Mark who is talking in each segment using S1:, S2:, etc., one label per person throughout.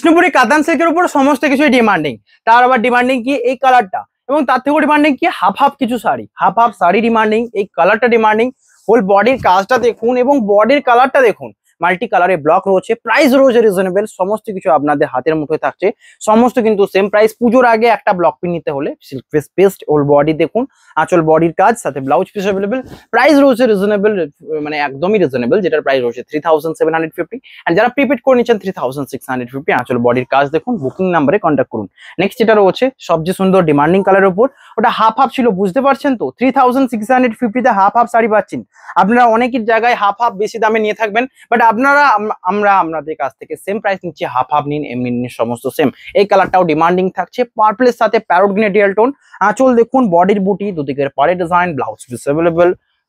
S1: বিষ্ণুপুরি কাতান সিল্কের উপর সমস্ত কিছুই ডিমান্ডিং। তার আবার ডিমান্ডিং কি এই কালারটা, এবং তার থেকেও ডিমান্ডিং কি হাফ হাফ কিছু sari, half half sari demanding, এই কালারটা ডিমান্ডিং। হোল বডির কাজটা দেখুন এবং বডির কালারটা দেখুন, মাল্টি কালারে ব্লক রয়েছে, প্রাইস রয়েছে রিজনেবল, সমস্ত কিছু আপনাদের হাতের মুঠোয় থাকছে, সমস্ত কিন্তু সেম প্রাইস। পুজোর আগে একটা ব্লক পিন নিতে হলে সিল্ক ফেস পেস্ট, হোল বডি দেখুন, আঁচল বডির কাজ, সাথে ব্লাউজ পিস অ্যাভেলেবল, প্রাইস রয়েছে রিজনেবল, মানে একদমই রিজনেবল, যেটার প্রাইস রয়েছে 3750, এন্ড যারা প্রিপেড করে নিচ্ছেন 3650। আঁচল বডির কাজ দেখুন, বুকিং নাম্বারে কন্ট্যাক্ট করুন। নেক্সট যেটা রয়েছে সবচেয়ে সুন্দর ডিমান্ডিং কালারের উপর, ওটা হাফ হাফ ছিল, বুঝতে পারছেন তো, 3650 হাফ হাফ শাড়ি পাচ্ছেন। আপনারা অনেকের জায়গায় হাফ হাফ বেশি দামে নিয়ে থাকবেন, বাট আপনারা আমরা আপনাদের কাছ থেকে সেম প্রাইস নিচ্ছি, হাফ হাফ নিন, এমনি নিন, সমস্ত সেম। এই কালারটাও ডিমান্ডিং থাকছে, পার্পলের সাথে প্যারোট গ্রিন ডিয়াল টোন। আঁচল দেখুন, বডির বুটি, দুদিকের পাড়ে design, blouse piece available,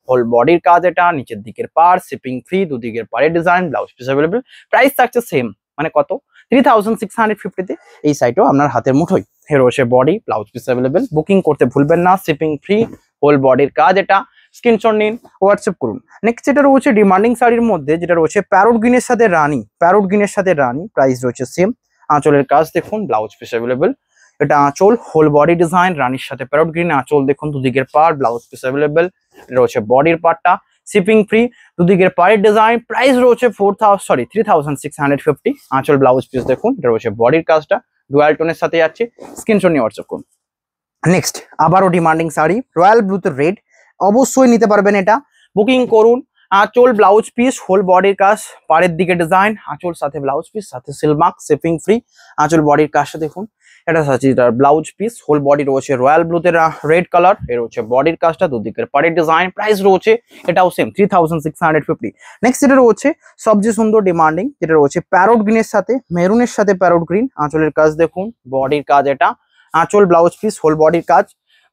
S1: whole বডির কাজ এটা, নিচের দিকের পার শিপিং ফ্রি, দুদিকের পাড়ে design, blouse piece available, price থাকছে সেম, মানে কত 3650 এই সাইটও আপনার হাতের মুঠোই। রয়েছে body, blouse piece available, booking করতে ভুলবেন না, শিপিং ফ্রি, হোল বডির কাজ এটা, স্ক্রিনশট নিন, হোয়াটসঅ্যাপ করুন। নেক্সট যেটা রয়েছে ডিমান্ডিং শাড়ির মধ্যে, যেটা রয়েছে প্যারোট গ্রিনের সাথে রানী, প্যারোট গ্রিনের সাথে রানী, প্রাইস রয়েছে সেম। আঁচলের কাজ দেখুন, ব্লাউজ পিস অ্যাভেলেবল, এটা আঁচল, হোল বডি ডিজাইন, রানীর সাথে প্যারোট গ্রিন, আঁচল দেখুন, দুদিকের পার, ব্লাউজ পিস অ্যাভেলেবল, এটা রয়েছে বডির পার্টটা, শিপিং ফ্রি, দুদিকের পাড়ের ডিজাইন, প্রাইস রয়েছে 3650। আঁচল ব্লাউজ পিস দেখুন, এটা রয়েছে বডির কাজটা, ডুয়াল টোনের সাথে যাচ্ছে, স্ক্রিনশট নিয়ে হোয়াটসঅ্যাপ করুন। নেক্সট আবারও ডিমান্ডিং শাড়ি, রয়্যাল ব্লুতে রেড, অবশ্যই নিতে পারবেন এটা, বুকিং করুন। আঁচল ব্লাউজ পিস, হোল বডির কাজ, পাড়ের দিকে ডিজাইন, আঁচল সাথে ব্লাউজ পিস, সাথে সিলমার্ক, শিপিং ফ্রি, আঁচল বডির কাজটা দেখুন, এটা সাথে ব্লাউজ পিস, হোল বডি রয়েছে রয়্যাল ব্লুতে রেড কালার, এর হচ্ছে বডির কাজটা, দুদিকের পাড়ের ডিজাইন, প্রাইস রয়েছে এটাও সেম 3650। নেক্সট যেটা রয়েছে সবচেয়ে সুন্দর ডিমান্ডিং, যেটা রয়েছে প্যারোট গ্রিনের সাথে মেরুনের সাথে প্যারোট গ্রিন, আঁচলের কাজ দেখুন, বডির কাজ এটা, আঁচল ব্লাউজ পিস, হোল বডির কাজ,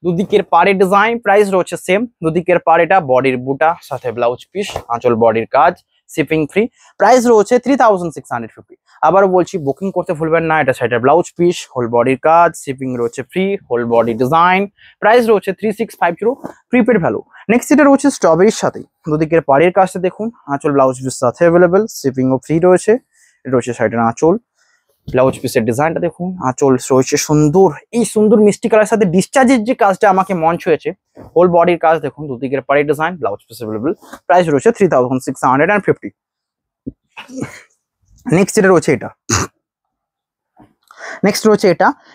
S1: দুদিকের পাড়ে ডিজাইন, প্রাইস রয়েছে সেম, দুদিকের পাড় এটা, বডির বুটা, সাথে ব্লাউজ পিস, আঁচল বডির কাজ, শিপিং ফ্রি, প্রাইস রয়েছে 3650। আবারও বলছি, বুকিং করতে ভুলবেন না, এটা সাইডের ব্লাউজ পিস, হোল বডির কাজ, শিপিং রয়েছে free, whole body design, price রয়েছে 3650, প্রিপেড ভ্যালু। নেক্সট এটা রয়েছে স্ট্রবেরির সাথে, দুদিকের পাড়ের কাজটা দেখুন, আঁচল ব্লাউজ পিস সাথে অ্যাভেলেবেল, শিপিংও ফ্রি রয়েছে, এটা রয়েছে সাইডের আঁচল, ব্লাউজ পিসের ডিজাইনটা দেখুন, আঁচল রয়েছে সুন্দর, এই সুন্দর মিষ্টি কালার সাথে ডিসচার্জের যে কাজটা আমাকে মন ছুঁয়েছে, হোল বডির কাজ দেখুন, দুদিকের পাড়ের design, blouse piece available, price রয়েছে 3650। নেক্সট যেটা রয়েছে এটা, নেক্সট রয়েছে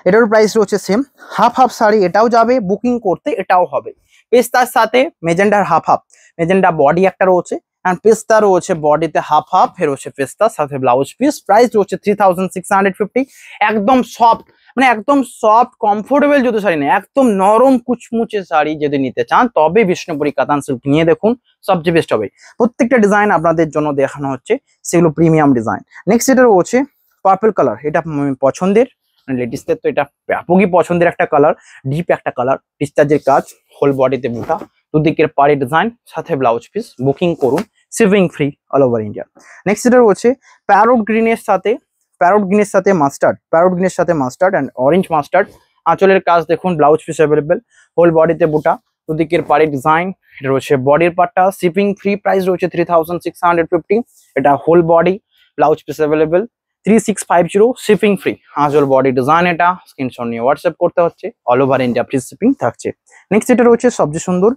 S1: এটার প্রাইস রয়েছে সেম, হাফ হাফ শাড়ি, এটাও যাবে, বুকিং করতে এটাও হবে, পেস্তার সাথে মেজেন্ডার হাফ হাফ, মেজেন্ডা বডি একটা রয়েছে, এন্ড পেস্তা রয়েছে বডিতে হাফ হাফ, রয়েছে পেস্তার সাথে ব্লাউজ পিস, প্রাইস রয়েছে 3650। একদম সফট, মানে একদম সফট কমফোর্টেবল যদি শাড়ি নেই, একদম নরম কুচমুচে শাড়ি যদি নিতে চান, তবে বিষ্ণুপুরি কাতান সিল্ক নিয়ে দেখুন, সবচেয়ে বেস্ট হবে। প্রত্যেকটা ডিজাইন আপনাদের জন্য দেখানো হচ্ছে, সেগুলো প্রিমিয়াম ডিজাইন। নেক্সট যেটা রয়েছে পার্পল কালার, এটা পছন্দের, লেডিসদের তো এটা ব্যাপকই পছন্দের একটা কালার, ডিপ একটা কালার, ডিসচার্জের কাজ, হোল বডিতে বুটা, দুদিকের পাড়ে ডিজাইন, সাথে ব্লাউজ পিস, বুকিং করুন, shipping free all over India. Next যেটা রয়েছে প্যারোট গ্রিনের সাথে মাস্টার্ড, প্যারোট গ্রিনের সাথে মাস্টার্ড অ্যান্ড অরেঞ্জ মাস্টার্ড, আঁচলের কাজ দেখুন, ব্লাউজ পিস অ্যাভেলেবেল, হোল বডিতে বুটা, দুদিকের পাড়ে ডিজাইন, এটা রয়েছে বডির পার্টটা, শিপিং ফ্রি, প্রাইস রয়েছে 3650। এটা whole body, blouse piece available, 3650, shipping free, আঁচল বডি ডিজাইন, এটা স্ক্রিনশট নিয়ে হোয়াটসঅ্যাপ করতে হচ্ছে, all over India free shipping থাকছে। নেক্সট যেটা রয়েছে সবচেয়ে সুন্দর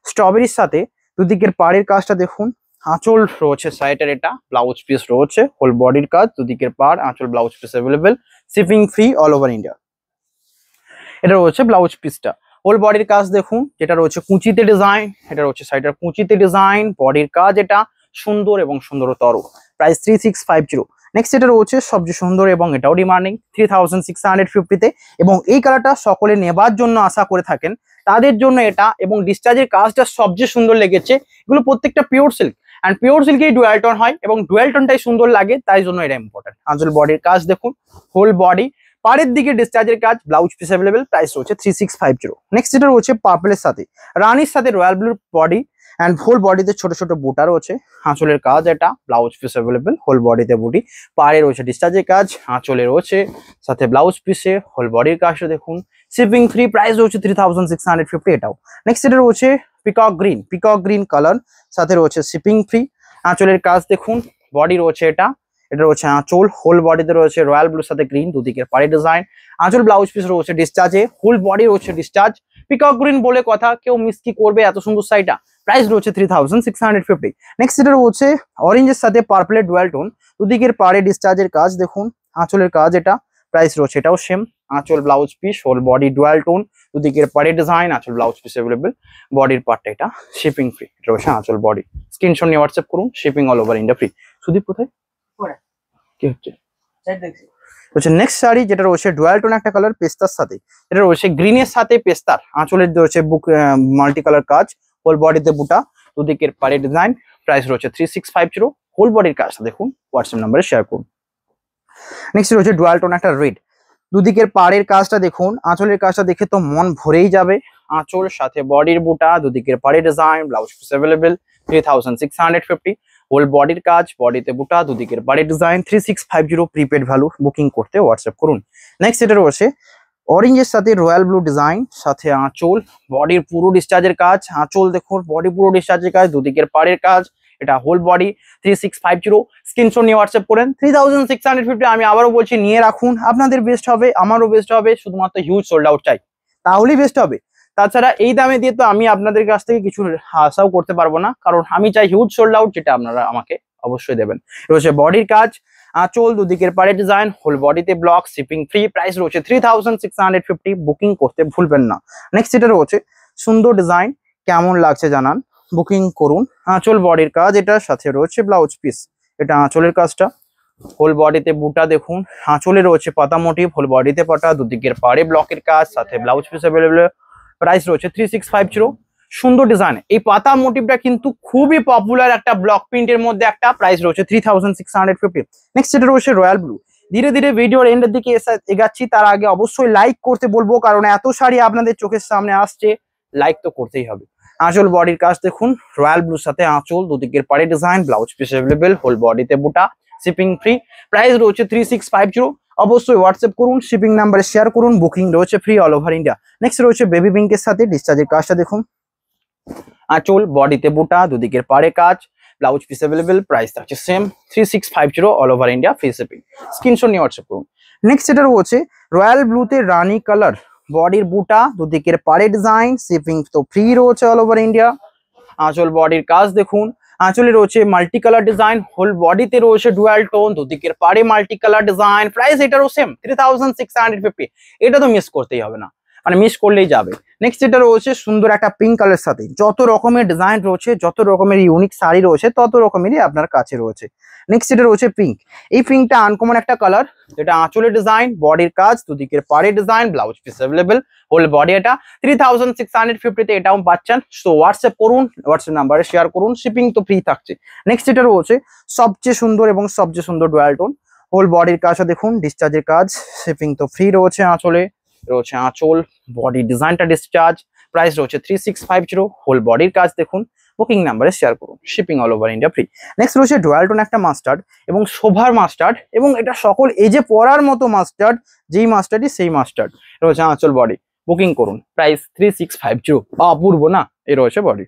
S1: স্ট্রবেরির সাথে, দুদিকের পাড়ের কাজটা দেখুন, আঁচল রয়েছে সাইডের, এটা ব্লাউজ পিস রয়েছে, হোল বডির কাজ, দুদিকের পাড়, আঁচল blouse piece available, shipping free all over India. এটা রয়েছে ব্লাউজ পিসটা, হোল বডির কাজ দেখুন, যেটা রয়েছে কুচিতে ডিজাইন, এটা রয়েছে সাইডের কুচিতে ডিজাইন, বডির কাজ এটা সুন্দর এবং সুন্দরতর, প্রাইস 3650। নেক্সট এটা রয়েছে সবচেয়ে সুন্দর এবং এটাও ডিমান্ডিং 3650 এবং এই কালারটা সকলে নেবার জন্য আশা করে থাকেন, তাদের জন্য এটা, এবং ডিসচার্জের কাজটা সবচেয়ে সুন্দর লেগেছে। এগুলো প্রত্যেকটা পিওর সিল্ক, এন্ড পিওর সিল্কেই ডুয়াল টোন হয় এবং ডুয়াল টোনটাই সুন্দর লাগে, তাই জন্য এটা ইম্পর্টেন্ট। আঁচল বডির কাজ দেখুন, হোল বডি, পাড়ের দিকে ডিসচার্জের কাজ, ব্লাউজ পিস অ্যাভেলেবেল, প্রাইস রয়েছে 3650। নেক্সট যেটা রয়েছে পার্পলের সাথে রানীর সাথে রয়্যাল ব্লুর বডি এন্ড হোল বডিতে ছোট ছোট বুটা রয়েছে, আঁচলের কাজ এটা, ব্লাউজ পিস অ্যাভেলেবেল, হোল বডিতে বুটি, পাড়ে রয়েছে ডিসচার্জের কাজ, আঁচলে রয়েছে সাথে ব্লাউজ পিসে, হোল বডির কাজটা দেখুন, শিপিং ফ্রি, প্রাইস রয়েছে 3650 এটাও। নেক্সট যেটা রয়েছে পিকক গ্রিন কালার, সাথে রয়েছে শিপিং ফ্রি, আঁচলের কাজ দেখুন, বডি রয়েছে এটা, এটা রয়েছে আঁচল, হোল বডিতে রয়েছে রয়্যাল ব্লুর সাথে গ্রিন, দুদিকের পাড়ে ডিজাইন। আঁচল ব্লাউজ পিস রয়েছে ডিসচার্জে, হোল বডি রয়েছে ডিসচার্জ। পিকক গ্রিন বলে কথা, কেউ মিস কি করবে এত সুন্দর শাড়িটা। প্রাইস রয়েছে 3650। নেক্সট এটা রয়েছে অরেঞ্জের সাথে পার্পলের ডুয়াল টোন, দুদিকের পাড়ে ডিসচার্জের কাজ দেখুন, আঁচলের কাজ এটা। প্রাইস রয়েছে এটাও সেম, আঁচল blouse piece, whole body dual tone, দুদিকের পাড়ে ডিজাইন, আঁচল ব্লাউজ পিস অ্যাভেলেবেল। বডির পার্টটা এটা, শিপিং ফ্রি। এটা রয়েছে আঁচল বডি। স্ক্রিনশট নিয়ে হোয়াটসঅ্যাপ করুন, shipping all over India free. Sudip কোথায় কি হচ্ছে? নেক্সট শাড়ি যেটা রয়েছে ডুয়াল টোন একটা কালার পেস্তার সাথে, এটা রয়েছে গ্রিনের সাথে পেস্তার, আঁচলের রয়েছে বুক মাল্টি কালার কাজ, হোল বডিতে বুটা, দুদিকের পাড়ে ডিজাইন। প্রাইস রয়েছে 3650। হোল বডির কাজটা দেখুন, হোয়াটসঅ্যাপ নাম্বারে শেয়ার করুন। নেক্সট রয়েছে ডুয়াল টোন একটা রেড, দুদিকের পাড়ের কাজটা দেখুন, আঁচলের কাজটা দেখে তো মন ভরেই যাবে। আঁচল সাথে বডির বুটা, দুদিকের পাড়ে design, blouse piece available. 3650। Whole বডির কাজ, বডিতে বুটা, দুদিকের পাড়ে ডিজাইন। 3650 prepaid value. বুকিং করতে হোয়াটসঅ্যাপ করুন। নেক্সট এটা রয়েছে অরেঞ্জের সাথে রয়্যাল ব্লু ডিজাইন, সাথে আঁচল, বডির পুরো ডিসচার্জের কাজ, আঁচল দেখুন বডি পুরো ডিসচার্জের কাজ, দুদিকের পাড়ের কাজ। এটা হোল বডি। 3650। স্ক্রিনশট নিয়ে হোয়াটসঅ্যাপ করেন। 3650। আমি আবারও বলছি, নিয়ে রাখুন, আপনাদের বেস্ট হবে, আমারও বেস্ট হবে। শুধুমাত্র হিউজ সোল্ড আউট চাই, তাহলেই বেস্ট হবে। তাছাড়া এই দামে দিয়ে তো আমি আপনাদের কাছ থেকে কিছু আশাও করতে পারবো না, কারণ আমি চাই হিউজ সোল্ড আউট, যেটা আপনারা আমাকে অবশ্যই দেবেন। রয়েছে বডির কাজ, আঁচল, দুদিকের পাড়ে ডিজাইন, হোল বডিতে ব্লক, শিপিং ফ্রি। প্রাইস রয়েছে 3650। বুকিং করতে ভুলবেন না। নেক্সট এটা রয়েছে সুন্দর ডিজাইন, কেমন লাগছে জানান, বুকিং করুন। আঁচল বডির কাজ, এটার সাথে রয়েছে ব্লাউজ পিস, এটা আঁচলের কাজটা। হোল বডিতে বুটা দেখুন, আঁচলে রয়েছে পাতা মোটিভ, হোল বডিতে পাটা, দুদিকের পাড়ে ব্লকের কাজ, সাথে ব্লাউজ পিস অ্যাভেলেবেল। প্রাইস রয়েছে 3650। সুন্দর ডিজাইন, এই পাতা মোটিভটা কিন্তু খুবই পপুলার একটা ব্লক প্রিন্টের মধ্যে একটা। প্রাইস রয়েছে 3650। নেক্সট এটা রয়েছে রয়্যাল ব্লু। ধীরে ধীরে ভিডিওর এন্ডের দিকে এগাচ্ছি, তার আগে অবশ্যই লাইক করতে বলবো, কারণ এত শাড়ি আপনাদের চোখের সামনে আসছে, লাইক তো করতেই হবে। আঁচল বডির কাজ দেখুন, রয়্যাল ব্লুর সাথে আঁচল, দুদিকের পাড়ে design, blouse piece available, whole বডিতে বুটা, শিপিং ফ্রি। প্রাইস রয়েছে 3650। অবশ্যই হোয়াটসঅ্যাপ করুন, শিপিং নাম্বারে শেয়ার করুন। বুকিং রয়েছে free all over India. Next রয়েছে বেবি পিঙ্কের সাথে ডিসচার্জের কাজটা দেখুন, আঁচল, বডিতে বুটা, দুদিকের পাড়ে কাজ, ব্লাউজ পিস অ্যাভেলেবেল। প্রাইস থাকছে same, 3650 all over India, free shipping. Screenshot নিয়ে হোয়াটসঅ্যাপ করুন। নেক্সট এটা রয়েছে রয়্যাল ব্লুতে রানী কালার, বডির বুটা, দুদিকের পাড়ে ডিজাইন, শিপিং তো ফ্রি রয়েছে অল ওভার ইন্ডিয়া। আঁচল বডির কাজ দেখুন, আঁচলে রয়েছে মাল্টি কালার ডিজাইন, হোল বডিতে রয়েছে ডুয়াল টোন, দুদিকের পাড়ে মাল্টি কালার ডিজাইন। প্রাইস এটারও সেম, 3650। এটা তো মিস করতেই হবে না, মানে মিস করলেই যাবে। নেক্সট এটা রয়েছে সুন্দর একটা পিঙ্ক কালার সাথে, যত রকমের ডিজাইন রয়েছে, যত রকমের ইউনিক শাড়ি রয়েছে, তত রকমেরই আপনার কাছে রয়েছে। নেক্সট এটা রয়েছে পিঙ্ক। এই পিঙ্কটা আনকমন একটা কালার, এটা আঁচলের ডিজাইন, বডির কাজ, দুদিকের পাড়ে design, blouse piece available, whole body. এটা 3650-তে এটাও পাচ্ছেন। সো হোয়াটসঅ্যাপ করুন, হোয়াটসঅ্যাপ নাম্বারে শেয়ার করুন, শিপিং তো ফ্রি থাকছে। নেক্সট এটা রয়েছে সবচেয়ে সুন্দর এবং সবচেয়ে সুন্দর ডুয়াল টোন, হোল বডির কাজটা দেখুন, ডিসচার্জের কাজ, শিপিং তো ফ্রি রয়েছে। আঁচলে রয়েছে আঁচল, বডি ডিজাইনটা ডিসচার্জ। প্রাইস রয়েছে 3650। হোল বডির কাজ দেখুন, বুকিং নাম্বারে শেয়ার করুন, shipping all over India free. Next রয়েছে ডুয়াল টোন একটা মাস্টার্ড, এবং শোভার মাস্টার্ড, এবং এটা সকল এজে পরার মতো মাস্টার্ড, যেই মাস্টার্ডই সেই মাস্টার্ড। রয়েছে আঁচল বডি, বুকিং করুন। প্রাইস 3650। অপূর্ব না, এ রয়েছে বডি।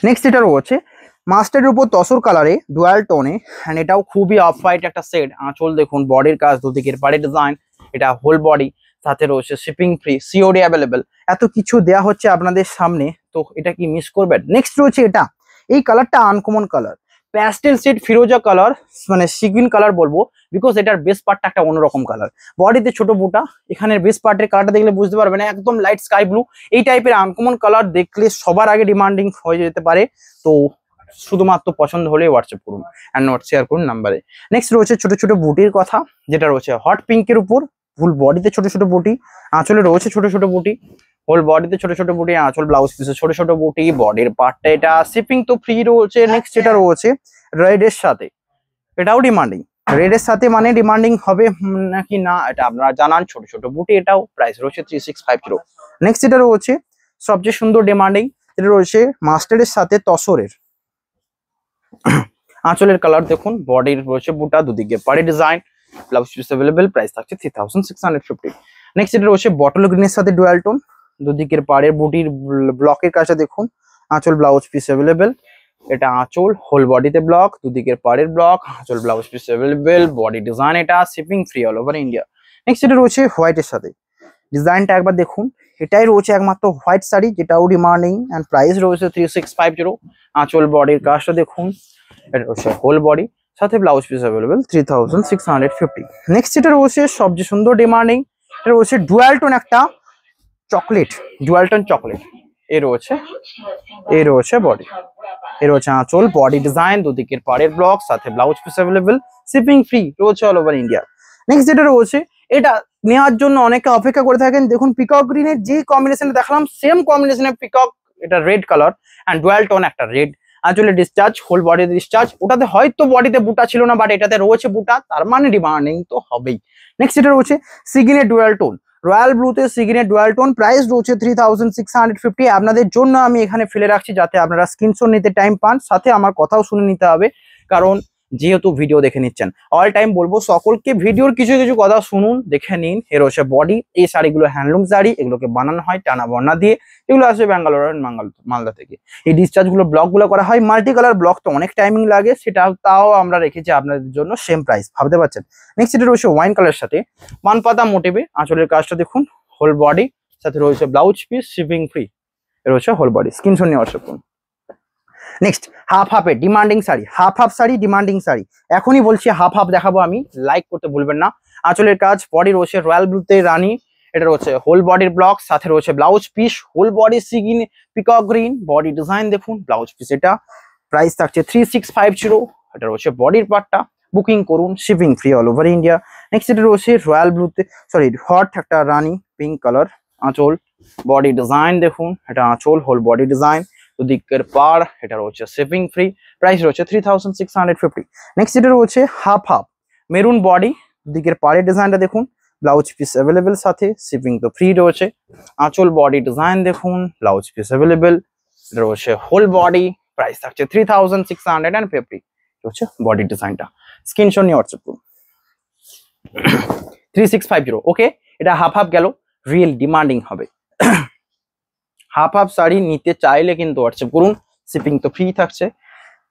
S1: নেক্সট এটা রয়েছে মাস্টার্ডের উপর তসর কালারে ডুয়াল টোনে, এন্ড এটাও খুবই অফ হোয়াইট একটা সেট। আঁচল দেখুন, বডির কাজ, দুদিকের পাড়ে ডিজাইন, এটা হোল বডি, সাথে রয়েছে শিপিং ফ্রি, সিওডি অ্যাভেলেবেল। এত কিছু দেয়া হচ্ছে আপনাদের সামনে, তো এটা কি মিস করবেন? নেক্সট রয়েছে এটা, এই কালারটা আনকমন কালার, প্যাস্টেল শেড ফিরোজা কালার, মানে সিগুইন কালার বলবো, বিকজ এটার বেস পার্টটা একটা অন্যরকম কালার। বডিতে ছোট বুটা, এখানের বেস পার্টের কালারটা দেখলে বুঝতে পারবেন, একদম লাইট স্কাই ব্লু। এই টাইপের আনকমন কালার দেখলে সবার আগে ডিমান্ডিং হয়ে যেতে পারে। তো শুধুমাত্র পছন্দ হলে হোয়াটসঅ্যাপ করুন, অ্যান্ড নোট শেয়ার করুন নাম্বারে। নেক্সট রয়েছে ছোট ছোট বুটির কথা, যেটা রয়েছে হট পিঙ্কের উপর, ফুল বডিতে ছোট ছোট বুটি, আঁচলে রয়েছে ছোট ছোট বুটি, হোল বডিতে ছোট ছোট বুটি, আঁচল ব্লাউজ পিসে ছোট ছোট বুটি, বডির পার্টটা এটা, শিপিং তো ফ্রি রয়েছে। নেক্সট যেটা রয়েছে রেডের সাথে, এটাও ডিমান্ডিং। রেডের সাথে মানে ডিমান্ডিং হবে নাকি না এটা আপনারা জানান। ছোট ছোট বুটি, এটাও প্রাইস রয়েছে 3650। নেক্সট যেটা রয়েছে সবচেয়ে সুন্দর ডিমান্ডিং, এটা রয়েছে মাস্টার্ডের সাথে তসরের, আঁচলের কালার দেখুন, বডির রয়েছে বুটা, দুদিকে পাড়ে design, blouse piece available. Price থাকছে 3650। নেক্সট এটা রয়েছে বটল গ্রিনের সাথে ডুয়াল টোন, দুদিকের পাড়ের বুটির ব্লকের কাজটা দেখুন, আঁচল ব্লাউজ পিস অ্যাভেলেবেল, এটা আঁচল, হোল বডিতে ব্লক, দুদিকের পাড়ের ব্লক, আঁচল blouse piece available, body design এটা, shipping free all over India. Next এটা রয়েছে হোয়াইটের সাথে, ডিজাইনটা একবার দেখুন, এটাই রয়েছে একমাত্র হোয়াইট শাড়ি যেটাও ডিমান্ডিং অ্যান্ড প্রাইস রয়েছে 3650। আঁচল বডির কাজটা দেখুন, এটা রয়েছে হোল বডি, সাথে ব্লাউজ পিস অ্যাভেলেবেল 3650। নেক্সট এটা রয়েছে সবচেয়ে সুন্দর ডিমান্ডিং, এটা রয়েছে ডুয়াল টোন একটা চকলেট, ডুয়াল টোন চকলেট। এ রয়েছে বডি, এ রয়েছে আঁচল, বডি ডিজাইন, দুদিকের পাড়ের ব্লক, সাথে blouse piece available, shipping free রয়েছে অল ওভার ইন্ডিয়া। নেক্সট যেটা রয়েছে, এটা নেওয়ার জন্য অনেকে অপেক্ষা করে থাকেন, দেখুন পিকক গ্রিনের যে কম্বিনেশনে দেখালাম সেম কম্বিনেশনের পিকক, এটা red colour and dual tone একটা রেড, আঁচলে ডিসচার্জ, হোল বডি ডিসচার্জ। ওটাতে হয়তো বডিতে বুটা ছিল না, বাট এটাতে রয়েছে বুটা, তার মানে ডিমান্ডিং তো হবেই। নেক্সট এটা রয়েছে সিগিনের ডুয়াল টোন, রয়্যাল ব্লুতে সিগিনের ডুয়াল টোন, প্রাইস রয়েছে 3650। আপনাদের জন্য আমি এখানে ফেলে রাখছি যাতে আপনারা স্ক্রিনশট নিতে টাইম পান, সাথে আমার কথাও শুনে নিতে হবে, কারণ যেহেতু ভিডিও দেখে নিচ্ছেন। অল টাইম বলবো সকলকে ভিডিওর কিছু কিছু কথা শুনুন, দেখে নিন। এর হচ্ছে বডি, এই শাড়িগুলো হ্যান্ডলুম শাড়ি, এগুলোকে বানানো হয় টানা বর্ণা দিয়ে, এগুলো আসে ব্যাঙ্গালোর মালদা থেকে। এই ডিসচার্জ গুলো ব্লক গুলো করা হয়, মাল্টি কালার ব্লক তো অনেক টাইমিং লাগে, সেটা তাও আমরা রেখেছি আপনাদের জন্য সেম প্রাইস, ভাবতে পারছেন। নেক্সট এটা রয়েছে ওয়াইন কালার সাথে পানপাতা মোটিভে, আঁচলের কাজটা দেখুন, হোল বডি, সাথে রয়েছে ব্লাউজ পিস, শিপিং ফ্রি, এর হচ্ছে হোল বডি, স্ক্রিনশট নিয়ে হোয়াটসঅ্যাপ করুন। নেক্সট হাফ হাফে demanding sari, half half sari demanding sari, এখনই বলছি হাফ হাফ দেখাবো আমি, লাইক করতে ভুলবেন না। আঁচলের কাজ, বডি রয়েছে রয়্যাল ব্লুতে রানী, এটা রয়েছে হোল বডির ব্লক, সাথে রয়েছে blouse piece, whole body sea green peacock green, body design দেখুন, ব্লাউজ পিস এটা, প্রাইস থাকছে 3650। এটা রয়েছে বডির পার্টটা, বুকিং করুন, shipping free all over India. Next এটা রয়েছে রয়্যাল ব্লুতে, সরি হট একটা রানী পিঙ্ক কালার, আঁচল, বডি ডিজাইন দেখুন, এটা আঁচল, হোল বডি ডিজাইন, দুদিকের পাড়, এটা রয়েছে শিপিং ফ্রি, প্রাইস রয়েছে 3650। নেক্সট এটা রয়েছে হাফ হাফ মেরুন বডি, দুদিকের পাড়ের ডিজাইনটা দেখুন, ব্লাউজ পিস অ্যাভেলেবেল, সাথে শিপিং তো ফ্রি রয়েছে, আঁচল বডি ডিজাইন দেখুন, ব্লাউজ পিস অ্যাভেলেবেল, এটা রয়েছে হোল বডি, প্রাইস থাকছে 3650 হচ্ছে বডি ডিজাইনটা, স্ক্রিনশট নিয়ে হোয়াটসঅ্যাপ করুন। 3650, ওকে। এটা হাফ হাফ গেল, রিয়েল ডিমান্ডিং হবে। হাফ হাফ শাড়ি নিতে চাইলে কিন্তু হোয়াটসঅ্যাপ করুন, শিপিং তো ফ্রি থাকছে।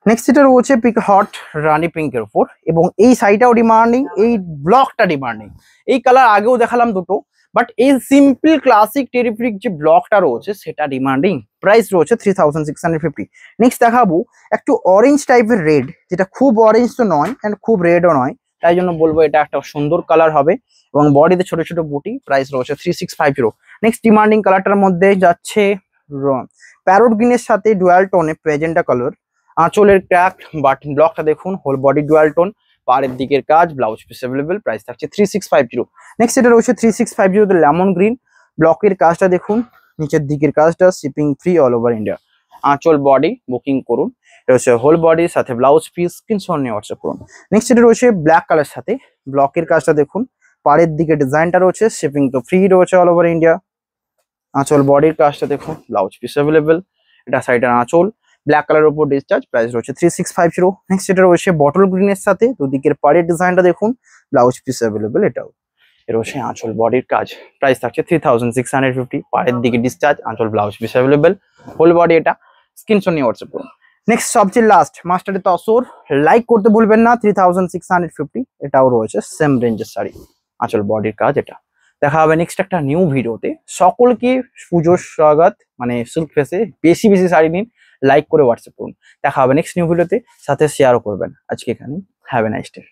S1: নেক্সট এটা রয়েছে পিক হট রানী পিঙ্কের উপর, এবং এই শাড়িটাও ডিমান্ডিং, এই ব্লকটা ডিমান্ডিং। এই কালার আগেও দেখালাম দুটো, বাট এই সিম্পল ক্লাসিক টেরিফ্রিক যে ব্লকটা রয়েছে সেটা ডিমান্ডিং, প্রাইস রয়েছে 3650। নেক্সট দেখাবো একটু অরেঞ্জ টাইপের রেড, যেটা খুব অরেঞ্জ তো নয় অ্যান্ড খুব রেডও নয়, তাই জন্য বলবো এটা একটা সুন্দর কালার হবে, এবং বডিতে ছোট ছোট বুটি, প্রাইস রয়েছে 3650। নেক্সট ডিমান্ডিং কালারটার মধ্যে যাচ্ছে প্যারোট গ্রিনের সাথে ডুয়াল টোনে প্রেজেন্টা কালার, আঁচলের ক্র্যাক বাটন ব্লকটা দেখুন, হোল বডি ডুয়াল টোন, পাড়ের দিকের কাজ, ব্লাউজ পিস অ্যাভেলেবেল, প্রাইস থাকছে 3650। নেক্সট এটা রয়েছে 3650 লেমন গ্রিন, ব্লকের কাজটা দেখুন, নিচের দিকের কাজটা, shipping free all over India. আঁচল বডি, বুকিং করুন, এটা হচ্ছে হোল বডি, সাথে ব্লাউজ পিস, স্ক্রিনশট নিয়ে হোয়াটসঅ্যাপ করুন। নেক্সট এটা রয়েছে ব্ল্যাক কালার সাথে ব্লকের কাজটা দেখুন, পাড়ের দিকে ডিজাইনটা রয়েছে, শিপিং তো ফ্রি রয়েছে অল ওভার ইন্ডিয়া। আঁচল বডির কাজটা দেখুন, ব্লাউজ পিস অ্যাভেলেবেল, এটা সাইডের আঁচল, ব্ল্যাক কালার উপর ডিসচার্জ, প্রাইস রয়েছে 3650। নেক্সট এটা রয়েছে বটল গ্রিনের সাথে দুদিকের পাড়ের ডিজাইনটা দেখুন, ব্লাউজ পিস অ্যাভেলেবেল, এটাও এর রয়েছে আঁচল বডির কাজ, প্রাইস থাকছে 3650। পাড়ের দিকে ডিসচার্জ, আঁচল blouse piece available, whole body এটা, স্ক্রিনশট নিয়ে হোয়াটসঅ্যাপ করুন। নেক্সট সবচেয়ে লাস্ট মাস্টারের তসর, লাইক করতে ভুলবেন না, 3650, এটাও রয়েছে সেম রেঞ্জের শাড়ি, আঁচল বডির কাজ এটা। দেখা হবে নেক্সট একটা নিউ ভিডিওতে। সকলকে পুজোর স্বাগত, মানে সিল্ক ফেসে বেশি বেশি শাড়ি নিন, লাইক করে হোয়াটসঅ্যাপ করুন। দেখা হবে নেক্সট নিউ ভিডিওতে, সাথে শেয়ারও করবেন। আজকে এখানে, হ্যাভ এ নাইস ডে।